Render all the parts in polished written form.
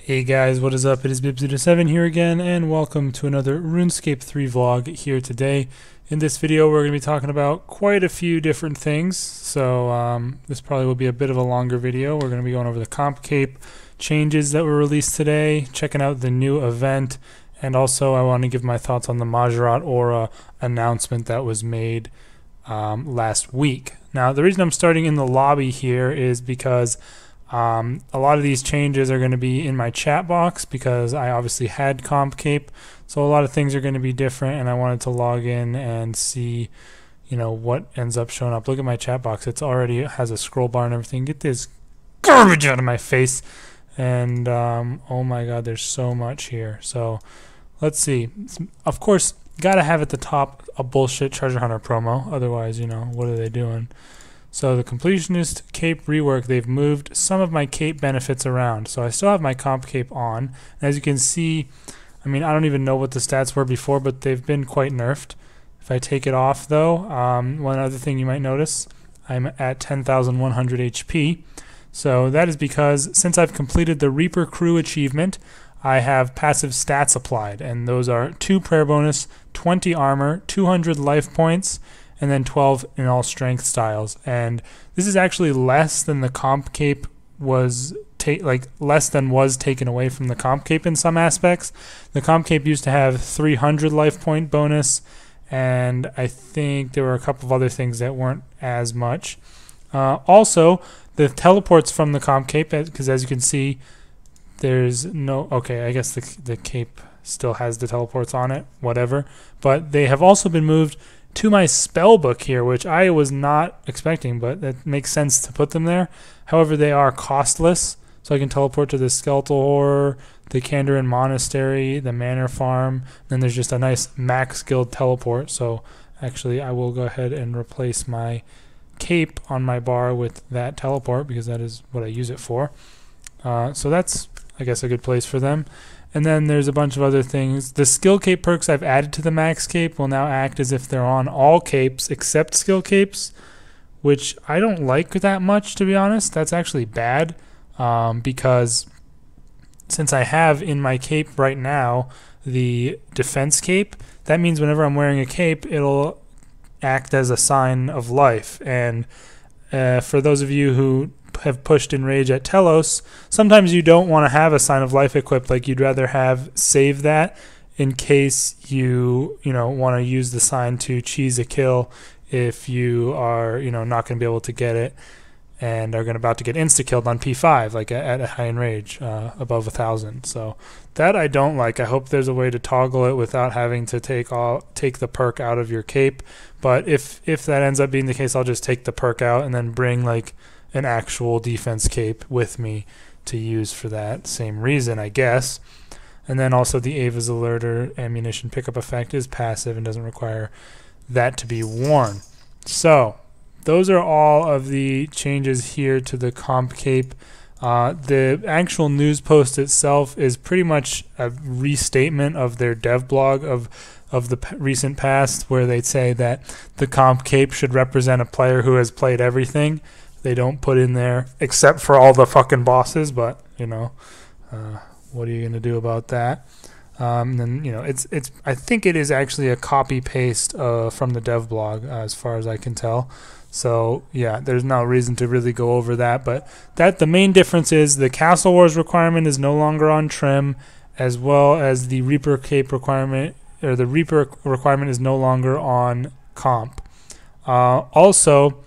Hey guys, what is up? It is Bibs7 here again, and welcome to another RuneScape 3 vlog here today. In this video, we're going to be talking about quite a few different things, so this probably will be a bit of a longer video. We're going to be going over the comp cape changes that were released today, checking out the new event, and also I want to give my thoughts on the Mahjarrat aura announcement that was made last week. Now, the reason I'm starting in the lobby here is because a lot of these changes are going to be in my chat box because I obviously had comp cape, so a lot of things are going to be different, and I wanted to log in and see, you know, what ends up showing up. Look at my chat box; it has a scroll bar and everything. Get this garbage out of my face! And oh my God, there's so much here. So let's see. Of course, gotta have at the top a bullshit treasure hunter promo. Otherwise, you know, what are they doing? So the completionist cape rework, they've moved some of my cape benefits around. So I still have my comp cape on. And as you can see, I mean, I don't even know what the stats were before, but they've been quite nerfed. If I take it off though, one other thing you might notice, I'm at 10,100 HP. So that is because since I've completed the Reaper Crew achievement, I have passive stats applied. And those are 2 prayer bonus, 20 armor, 200 life points, and then 12 in all strength styles. And this is actually less than the comp cape was less than was taken away from the comp cape in some aspects. The comp cape used to have 300 life point bonus, and I think there were a couple of other things that weren't as much. Also, the teleports from the comp cape, because as you can see, there's no, okay, I guess the cape still has the teleports on it, whatever, but they have also been moved to my spell book here, which I was not expecting, but it makes sense to put them there. However, they are costless, so I can teleport to the Skeletal Horror, the Kandarin Monastery, the Manor Farm. Then there's just a nice max guild teleport. So actually, I will go ahead and replace my cape on my bar with that teleport because that is what I use it for. So that's, I guess, a good place for them. And then there's a bunch of other things. The skill cape perks I've added to the max cape will now act as if they're on all capes except skill capes, which I don't like that much, to be honest. That's actually bad because since I have in my cape right now the defense cape, that means whenever I'm wearing a cape, it'll act as a sign of life. And for those of you who have pushed in Rage at Telos, sometimes you don't want to have a sign of life equipped. Like, you'd rather have save that in case you want to use the sign to cheese a kill if you are not going to be able to get it and are about to get insta killed on P5, like at a high in Rage above 1,000. So that I don't like. I hope there's a way to toggle it without having to take the perk out of your cape. But if that ends up being the case, I'll just take the perk out and then bring like an actual defense cape with me to use for that same reason, I guess. And then also the Ava's Alerter ammunition pickup effect is passive and doesn't require that to be worn. So those are all of the changes here to the comp cape. The actual news post itself is pretty much a restatement of their dev blog of the recent past, where they'd say that the comp cape should represent a player who has played everything. They don't put in there except for all the fucking bosses, but what are you gonna do about that? And then it's I think it is actually a copy paste from the dev blog as far as I can tell. So yeah, there's no reason to really go over that, but the main difference is the Castle Wars requirement is no longer on trim, as well as the Reaper cape requirement, or the Reaper requirement is no longer on comp. Also,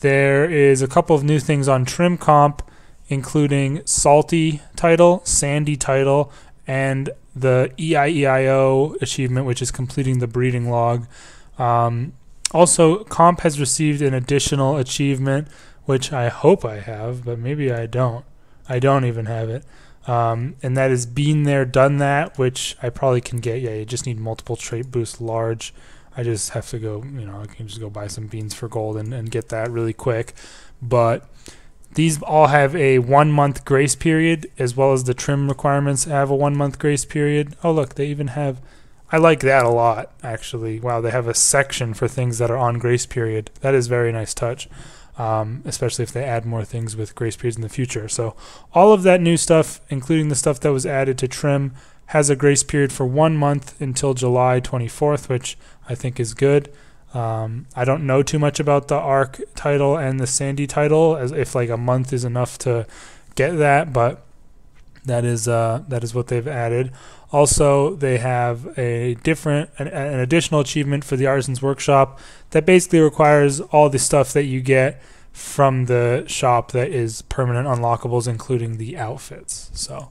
there is a couple of new things on trim comp, including Salty title, Sandy title, and the EIEIO achievement, which is completing the breeding log. Also, comp has received an additional achievement, which I hope I have, but maybe I don't. I don't even have it. And that is Been There, Done That, which I probably can get. Yeah, you just need multiple trait boost large. I just have to go, I can just go buy some beans for gold and get that really quick. But these all have a 1-month grace period, as well as the trim requirements have a 1-month grace period. Oh, look, they even have, I like that a lot, actually. Wow, they have a section for things that are on grace period. That is a very nice touch. especially if they add more things with grace periods in the future. So all of that new stuff, including the stuff that was added to trim, has a grace period for 1 month until July 24th, which I think is good. I don't know too much about the Arc title and the Sandy title, as if like a month is enough to get that, but that is what they've added. Also, they have an additional achievement for the Artisan's Workshop that basically requires all the stuff that you get from the shop that is permanent unlockables, including the outfits. So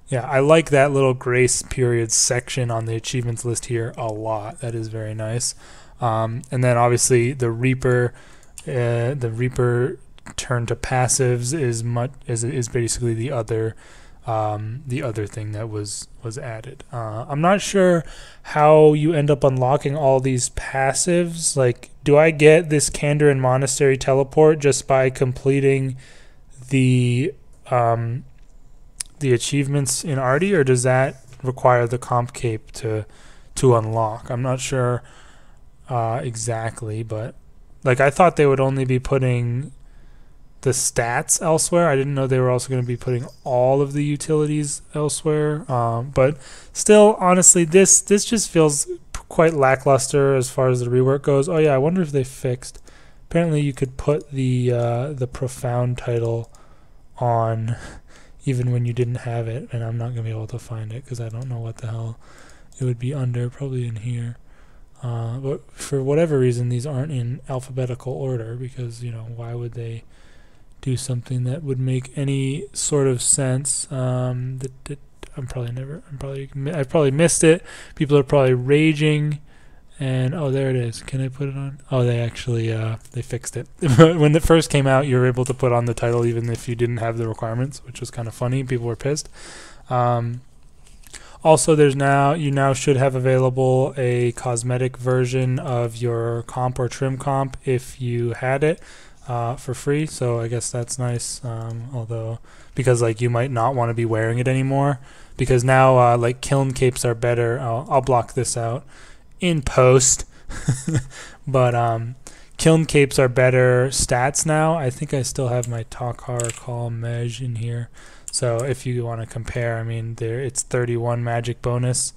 yeah, I like that little grace period section on the achievements list here a lot. That is very nice. And then obviously the Reaper turn to passives is basically the other thing that was added. I'm not sure how you end up unlocking all these passives. Like, do I get this Candor and Monastery teleport just by completing the achievements in Arty, or does that require the comp cape to unlock? I'm not sure exactly, but like I thought they would only be putting the stats elsewhere. I didn't know they were also going to be putting all of the utilities elsewhere. But still, honestly, this just feels quite lackluster as far as the rework goes. Oh yeah, I wonder if they fixed. Apparently, you could put the Profound title on even when you didn't have it, and I'm not going to be able to find it because I don't know what the hell it would be under. Probably in here. But for whatever reason, these aren't in alphabetical order because, you know, why would they do something that would make any sort of sense? I probably missed it. People are probably raging. And oh, there it is. Can I put it on? Oh, they actually they fixed it. When it first came out, you were able to put on the title even if you didn't have the requirements, which was kind of funny. People were pissed. Also, you now should have available a cosmetic version of your comp or trim comp if you had it for free. So I guess that's nice. Although, because like you might not want to be wearing it anymore, because now like kiln capes are better. I'll block this out in post. But kiln capes are better stats now. I think I still have my Takar Call Mej in here. So if you want to compare, I mean, it's 31 magic bonus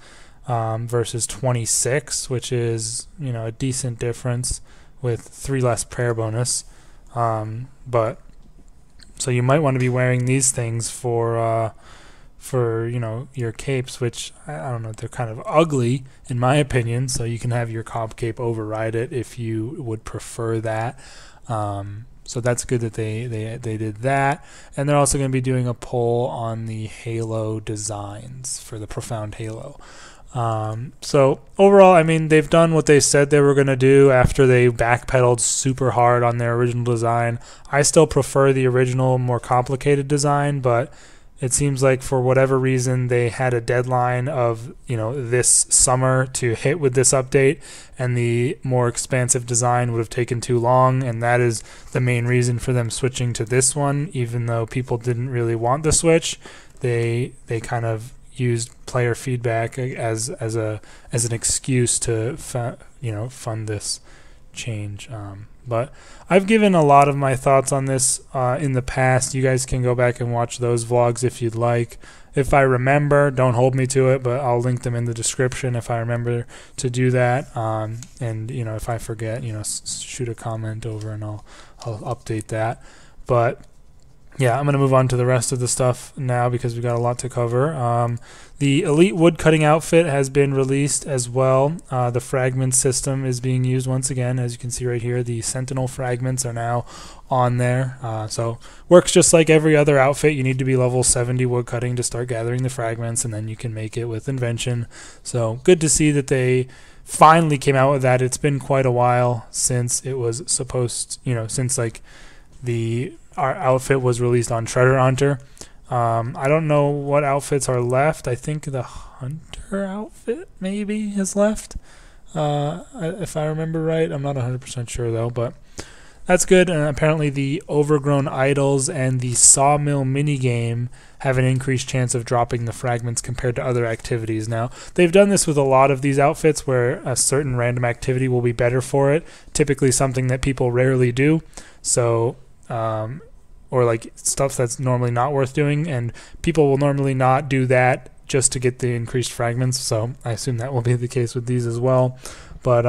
versus 26, which is, you know, a decent difference with 3 less prayer bonus. But so you might want to be wearing these things for you know, your capes, which I don't know, they're kind of ugly in my opinion. So you can have your comp cape override it if you would prefer that. So that's good that they did that. And they're also going to be doing a poll on the Halo designs for the Profound Halo. So overall, I mean, they've done what they said they were going to do after they backpedaled super hard on their original design. I still prefer the original, more complicated design, but it seems like for whatever reason they had a deadline of, you know, this summer to hit with this update, and the more expansive design would have taken too long, and that is the main reason for them switching to this one. Even though people didn't really want the switch, they kind of used player feedback as an excuse to fund this change. But I've given a lot of my thoughts on this in the past. You guys can go back and watch those vlogs if you'd like. If I remember, don't hold me to it, but I'll link them in the description if I remember to do that. And you know, if I forget, you know, shoot a comment over and I'll update that. But yeah, I'm going to move on to the rest of the stuff now because we've got a lot to cover. The Elite Woodcutting outfit has been released as well. The fragment system is being used once again. As you can see right here, the Sentinel fragments are now on there. So works just like every other outfit. You need to be level 70 woodcutting to start gathering the fragments, and then you can make it with Invention. So good to see that they finally came out with that. It's been quite a while since it was supposed, you know, since like our outfit was released on Treasure Hunter. I don't know what outfits are left. I think the Hunter outfit maybe is left, if I remember right. I'm not 100% sure though, but that's good. And apparently the overgrown idols and the sawmill minigame have an increased chance of dropping the fragments compared to other activities. Now, they've done this with a lot of these outfits where a certain random activity will be better for it, typically something that people rarely do. So, or like stuff that's normally not worth doing, and people will normally not do that just to get the increased fragments. So I assume that will be the case with these as well. But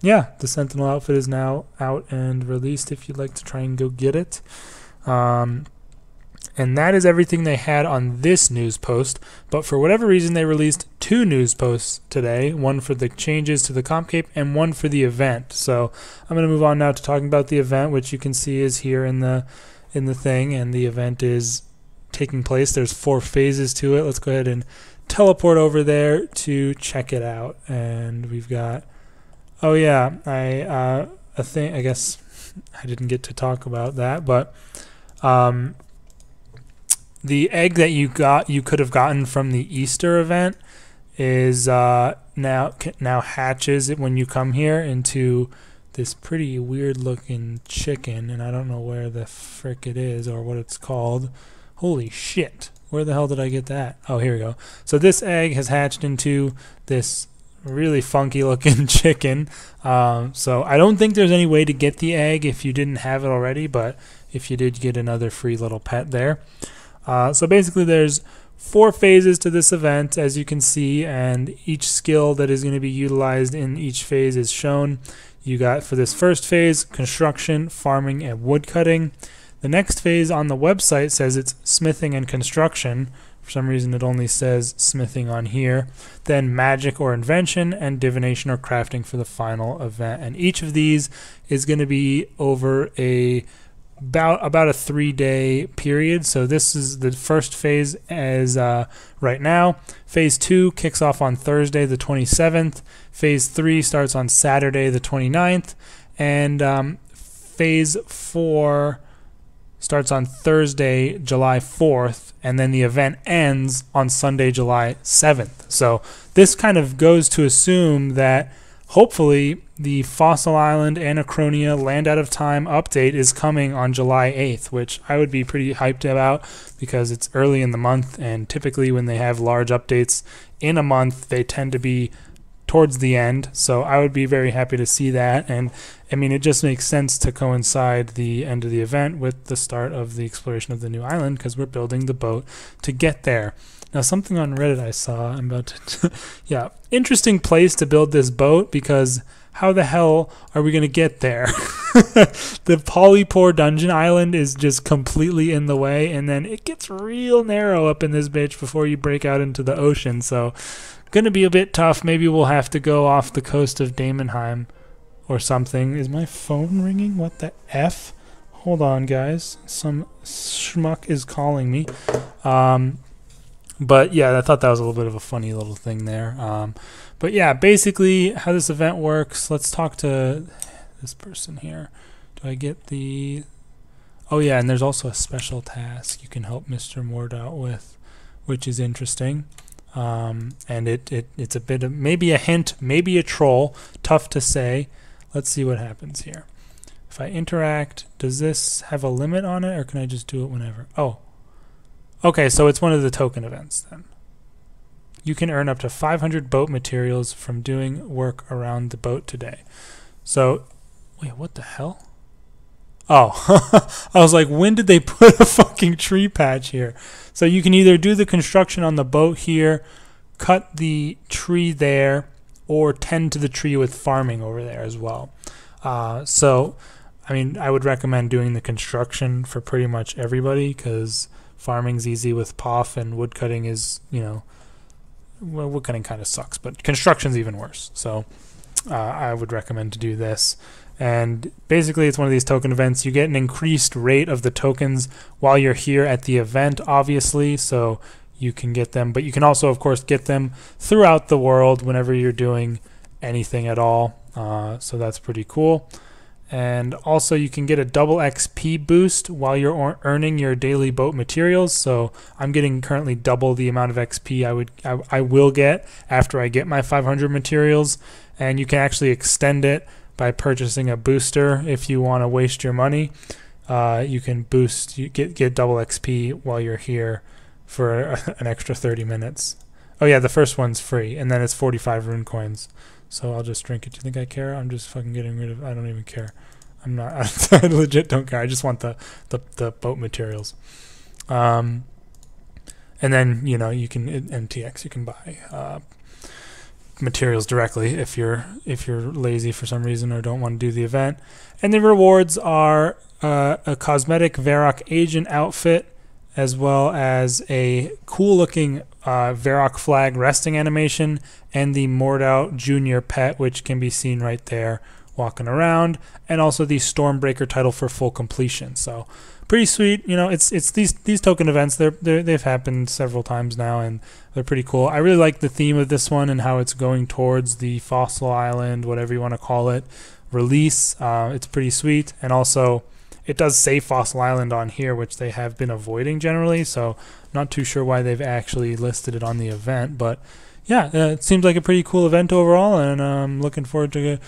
yeah, the Sentinel outfit is now out and released if you'd like to try and go get it. And that is everything they had on this news post. But for whatever reason, they released 2 news posts today, one for the changes to the comp cape and one for the event. So I'm going to move on now to talking about the event, which you can see is here in the thing, and the event is taking place. There's 4 phases to it. Let's go ahead and teleport over there to check it out. And we've got, oh yeah, I guess I didn't get to talk about that, but the egg that you could have gotten from the Easter event is now hatches when you come here into this pretty weird looking chicken, and I don't know where the frick it is or what it's called. Holy shit, where the hell did I get that? Oh, here we go. So this egg has hatched into this really funky looking chicken. So I don't think there's any way to get the egg if you didn't have it already, but if you did, get another free little pet there. So basically there's 4 phases to this event, as you can see, and each skill that is going to be utilized in each phase is shown. You got, for this first phase, construction, farming, and woodcutting. The next phase on the website says it's smithing and construction. For some reason it only says smithing on here. Then magic or invention, and divination or crafting for the final event. And each of these is going to be over about a 3-day period. So this is the first phase as right now. Phase 2 kicks off on Thursday the 27th. Phase 3 starts on Saturday the 29th, and phase 4 starts on Thursday July 4th, and then the event ends on Sunday July 7th. So this kind of goes to assume that hopefully the Fossil Island Anachronia Land Out of Time update is coming on July 8th, which I would be pretty hyped about because it's early in the month, and typically when they have large updates in a month, they tend to be towards the end. So I would be very happy to see that. And I mean, it just makes sense to coincide the end of the event with the start of the exploration of the new island, because we're building the boat to get there. Now, something on Reddit I saw, I'm about to yeah, interesting place to build this boat, because how the hell are we going to get there? The Polypore dungeon island is just completely in the way, and then it gets real narrow up in this bitch before you break out into the ocean. So going to be a bit tough. Maybe we'll have to go off the coast of Daemonheim or something. Is my phone ringing? What the F? Hold on, guys. Some schmuck is calling me. But yeah, I thought that was a little bit of a funny little thing there. But yeah, basically how this event works, let's talk to this person here. Do I get the... Oh yeah, and there's also a special task you can help Mr. Mord out with, which is interesting. And it's a bit of maybe a hint, maybe a troll, tough to say. Let's see what happens here. If I interact, does this have a limit on it, or can I just do it whenever? Oh, okay, so it's one of the token events then. You can earn up to 500 boat materials from doing work around the boat today. So, wait, what the hell? Oh, I was like, when did they put a fucking tree patch here? So you can either do the construction on the boat here, cut the tree there, or tend to the tree with farming over there as well. So, I mean, I would recommend doing the construction for pretty much everybody, because farming's easy with POF, and woodcutting is, you know, well, woodcutting kind of sucks, but construction's even worse. So I would recommend to do this. And basically it's one of these token events. You get an increased rate of the tokens while you're here at the event, obviously, so you can get them, but you can also of course get them throughout the world whenever you're doing anything at all. So that's pretty cool. And also you can get a double XP boost while you're earning your daily boat materials. So I'm getting currently double the amount of XP I will get after I get my 500 materials, and you can actually extend it by purchasing a booster. If you want to waste your money, you can get double XP while you're here for an extra 30 minutes. Oh yeah, the first one's free, and then it's 45 rune coins. So I'll just drink it. Do you think I care? I'm just fucking getting rid of. I don't even care. I'm not. I legit don't care. I just want the boat materials. And then you can MTX. You can buy materials directly if you're lazy for some reason or don't want to do the event. And the rewards are a cosmetic Varrock agent outfit, as well as a cool looking Varrock flag resting animation, and the Mordout Junior pet, which can be seen right there walking around, and also the Stormbreaker title for full completion. So pretty sweet. It's these token events. They've happened several times now, and they're pretty cool. I really like the theme of this one and how it's going towards the Fossil Island, whatever you want to call it, release. It's pretty sweet, and also it does say Fossil Island on here, which they have been avoiding generally, so I'm not too sure why they've actually listed it on the event. But yeah, it seems like a pretty cool event overall, and I'm looking forward to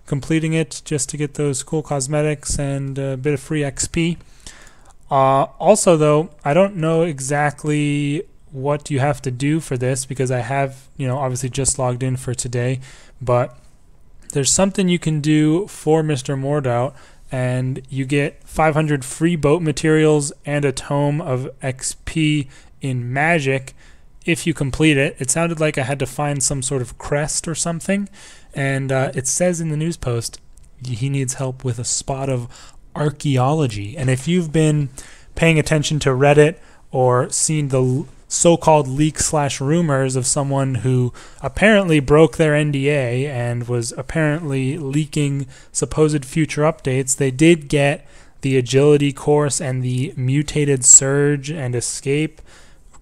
completing it just to get those cool cosmetics and a bit of free XP. Also, though, I don't know exactly what you have to do for this, because I have, obviously just logged in for today, but there's something you can do for Mr. Mordout, and you get 500 free boat materials and a tome of XP in Magic if you complete it. It sounded like I had to find some sort of crest or something, and it says in the news post he needs help with a spot of archaeology. And if you've been paying attention to Reddit or seen the so-called leak/rumors of someone who apparently broke their NDA and was apparently leaking supposed future updates, they did get the agility course and the mutated surge and escape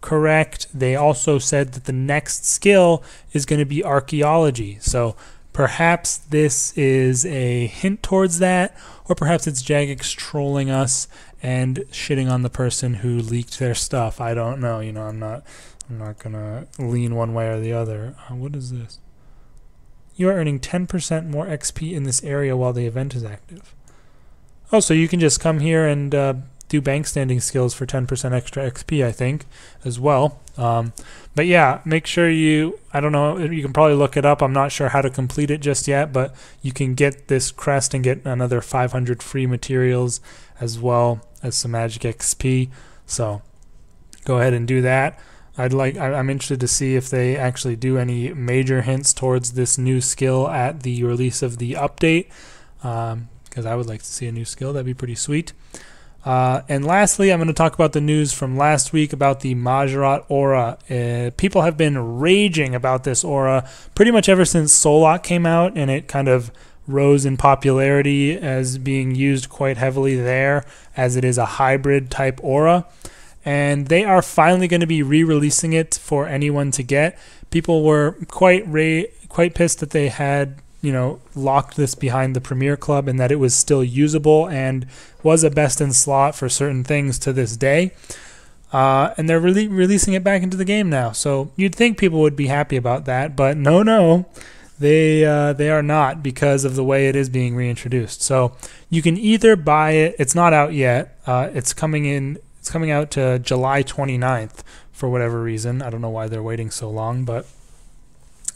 correct. They also said that the next skill is going to be archaeology. So perhaps this is a hint towards that, or perhaps it's Jagex trolling us and shitting on the person who leaked their stuff. I don't know. I'm not gonna lean one way or the other. What is this? You are earning 10% more XP in this area while the event is active. Oh, so you can just come here and do bank standing skills for 10% extra XP, I think, as well. But yeah, make sure I don't know, you can probably look it up. I'm not sure how to complete it just yet, but you can get this crest and get another 500 free materials as well as some magic XP. So go ahead and do that. I'm interested to see if they actually do any major hints towards this new skill at the release of the update, because I would like to see a new skill. That'd be pretty sweet. And lastly, I'm going to talk about the news from last week about the Mahjarrat aura. People have been raging about this aura pretty much ever since Solok came out, and it kind of rose in popularity as being used quite heavily there, as it is a hybrid type aura. And they are finally going to be re-releasing it for anyone to get. People were quite pissed that they had locked this behind the Premier Club, and that it was still usable and was a best in slot for certain things to this day. And they're really releasing it back into the game now. So you'd think people would be happy about that, but no, they are not, because of the way it is being reintroduced. So you can either buy it. It's not out yet. It's coming out to July 29th for whatever reason. I don't know why they're waiting so long, but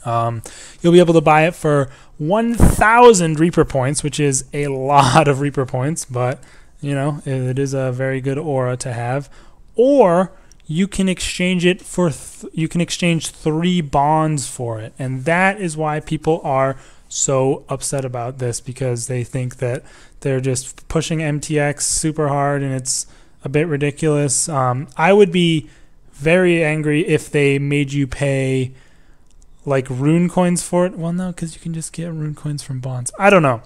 you'll be able to buy it for 1,000 Reaper points, which is a lot of Reaper points, but it is a very good aura to have. Or you can exchange it for you can exchange 3 bonds for it, and that is why people are so upset about this, because they think that they're just pushing MTX super hard and it's a bit ridiculous. I would be very angry if they made you pay like rune coins for it. Well, no, because you can just get rune coins from bonds. I don't know.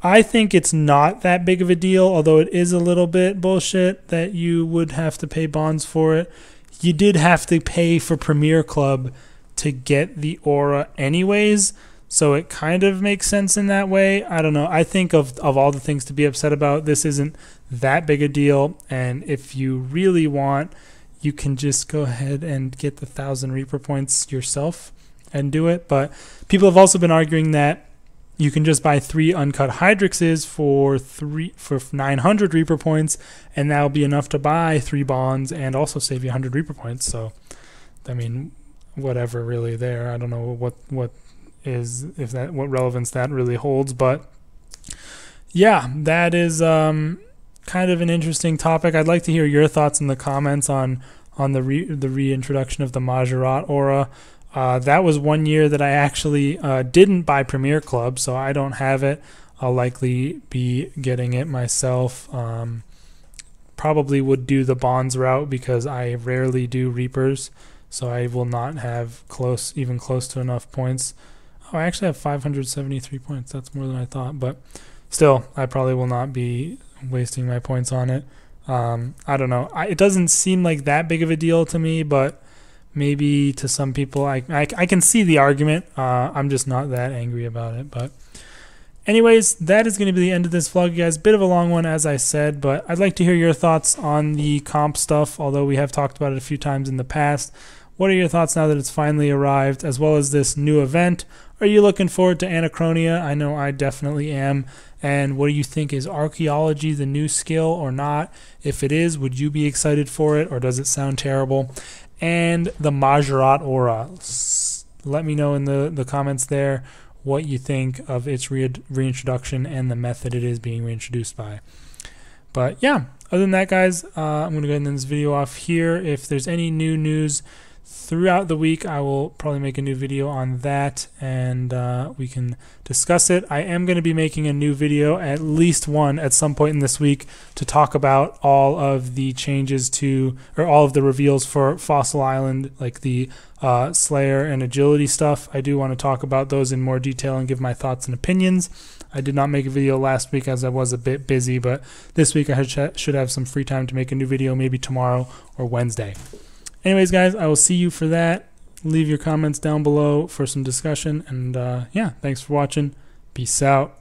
I think it's not that big of a deal, although it is a little bit bullshit that you would have to pay bonds for it. You did have to pay for Premier Club to get the aura anyways, so it kind of makes sense in that way. I don't know. I think of all the things to be upset about, this isn't that big a deal, and if you really want, you can just go ahead and get the 1,000 Reaper points yourself and do it. But people have also been arguing that you can just buy 3 uncut Hydrixes for 900 Reaper points, and that'll be enough to buy 3 bonds and also save you 100 Reaper points. So, I mean, whatever really there. I don't know what relevance that really holds, but yeah, that is kind of an interesting topic. I'd like to hear your thoughts in the comments on the reintroduction of the Mahjarrat aura. That was one year that I actually didn't buy Premier Club, so I don't have it. I'll likely be getting it myself. Probably would do the bonds route because I rarely do Reapers, so I will not have even close to enough points. Oh, I actually have 573 points. That's more than I thought, but still, I probably will not be wasting my points on it. I don't know. It doesn't seem like that big of a deal to me, but maybe to some people, I can see the argument. I'm just not that angry about it. But anyways, that is going to be the end of this vlog, you guys. Bit of a long one, as I said, but I'd like to hear your thoughts on the comp stuff, although we have talked about it a few times in the past. What are your thoughts now that it's finally arrived, as well as this new event? Are you looking forward to Anachronia? I know I definitely am. And what do you think? Is archaeology the new skill or not? If it is, would you be excited for it, or does it sound terrible? And the Mahjarrat aura. Let me know in the comments there what you think of its reintroduction and the method it is being reintroduced by. But yeah, other than that, guys, I'm going to go ahead and end this video off here. If there's any new news throughout the week, I will probably make a new video on that, and we can discuss it. I am going to be making a new video, at least one, at some point in this week, to talk about all of the changes to, or all of the reveals for Fossil Island, like the Slayer and Agility stuff. I do want to talk about those in more detail and give my thoughts and opinions. I did not make a video last week as I was a bit busy, but this week I should have some free time to make a new video, maybe tomorrow or Wednesday. Anyways, guys, I will see you for that. Leave your comments down below for some discussion. And yeah, thanks for watching. Peace out.